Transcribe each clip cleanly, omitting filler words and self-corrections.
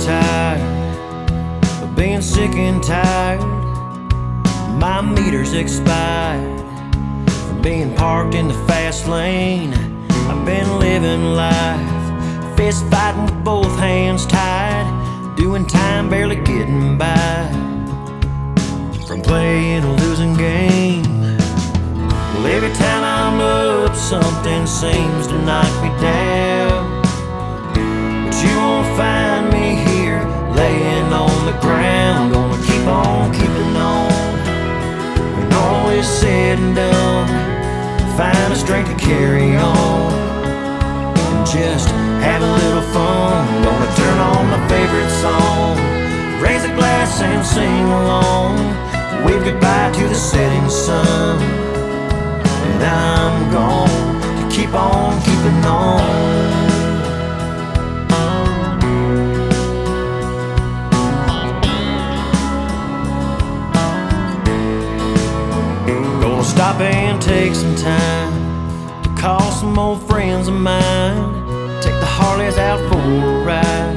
tired of being sick and tired. My meter's expired from being parked in the fast lane. I've been living life, fist fighting with both hands tied, doing time, barely getting by from playing a losing game. Well, every time I'm up, something seems to knock me down. But you won't find me here, laying on the ground. Gonna keep on keeping on. When all is said and done, find the strength to carry on and just have a little fun. Gonna turn on my favorite song, raise a glass and sing along, wave goodbye to the setting sun. And I'm gone to keep on keeping on. Gonna stop and take some time to call some old friends of mine, take the Harleys out for a ride.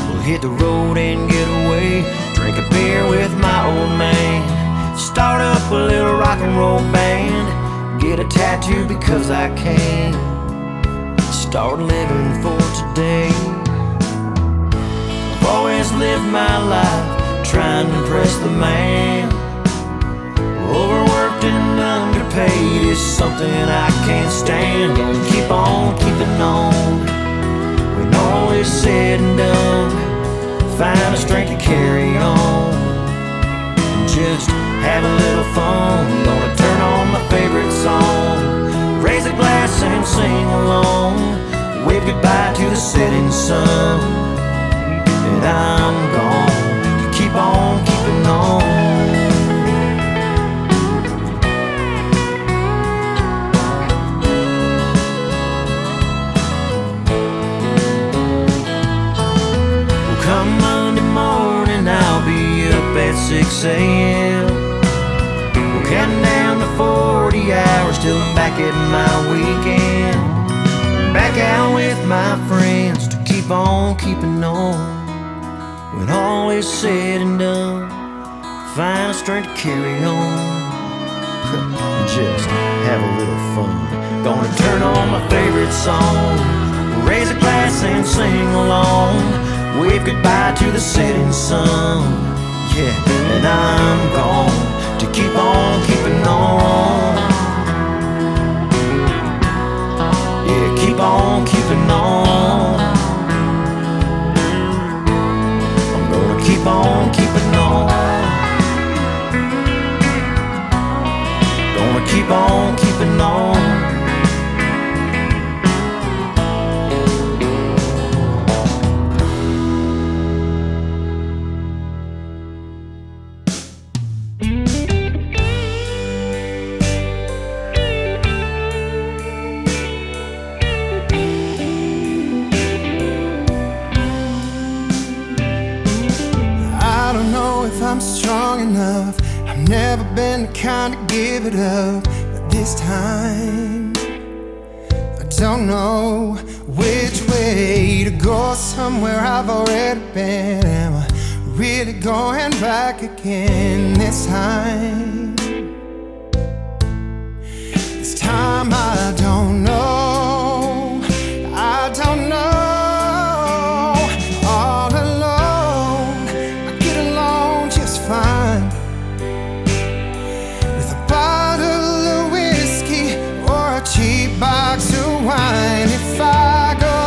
We'll hit the road and get away, drink a beer with my old man, start up a little rock and roll band, get a tattoo because I can, start living for today. I've always lived my life trying to impress the man. Overworked and underpaid is something I can't stand. Gonna keep on keeping on. When all is said and done, find the strength to carry on and just have a little fun. Gonna turn on my favorite song, raise a glass and sing along, wave goodbye to the setting sun. And I'm gone to keep on keeping on. Come Monday morning, I'll be up at 6 a.m. We're counting down the 40 hours till I'm back at my weekend. Back out with my friends to keep on keeping on. When all is said and done, find the strength to carry on. Just have a little fun. Gonna turn on my favorite song, raise a glass and sing along, wave goodbye to the setting sun. Yeah, and I'm gone to keep on keeping on. Yeah, keep on keeping on. I'm gonna keep on keeping on. Gonna keep on keeping on. I'm strong enough. I've never been the kind to give it up, but this time I don't know which way to go. Somewhere I've already been. Am I really going back again this time? This time I don't know. I don't know. Box of wine. If I go,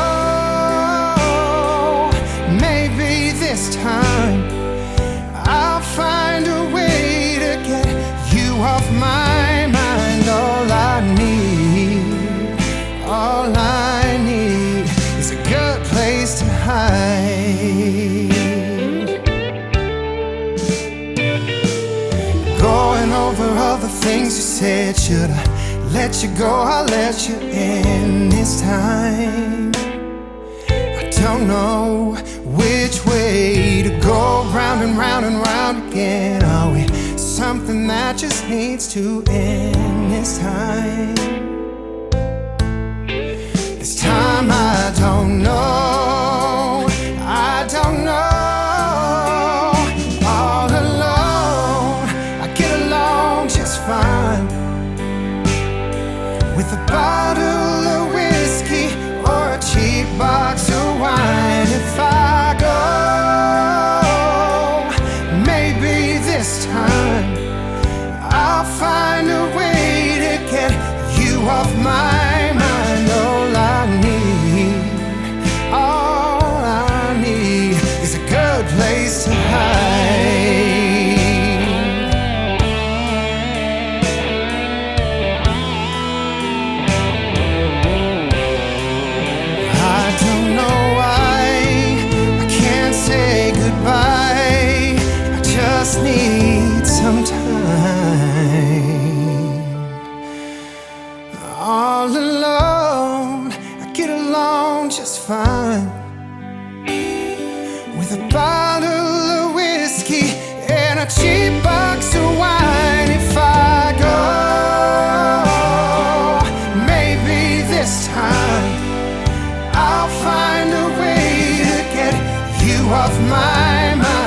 maybe this time I'll find a way to get you off my mind. All I need is a good place to hide. Going over all the things you said, should I let you go? I'll let you in this time. I don't know which way to go, round and round and round again. Are we something that just needs to end this time? This time I don't know. I don't know. All alone, I get along just fine with a bottle of whiskey or a cheap box of wine. If I go, maybe this time I'll find a way to get you off my mind. All I need is a good place to hide. I don't know why I can't say goodbye. I just need some time. All alone, I get along just fine with a bottle of whiskey and a cheap box of wine. If I go, maybe this time I'll find a way to get you off my mind.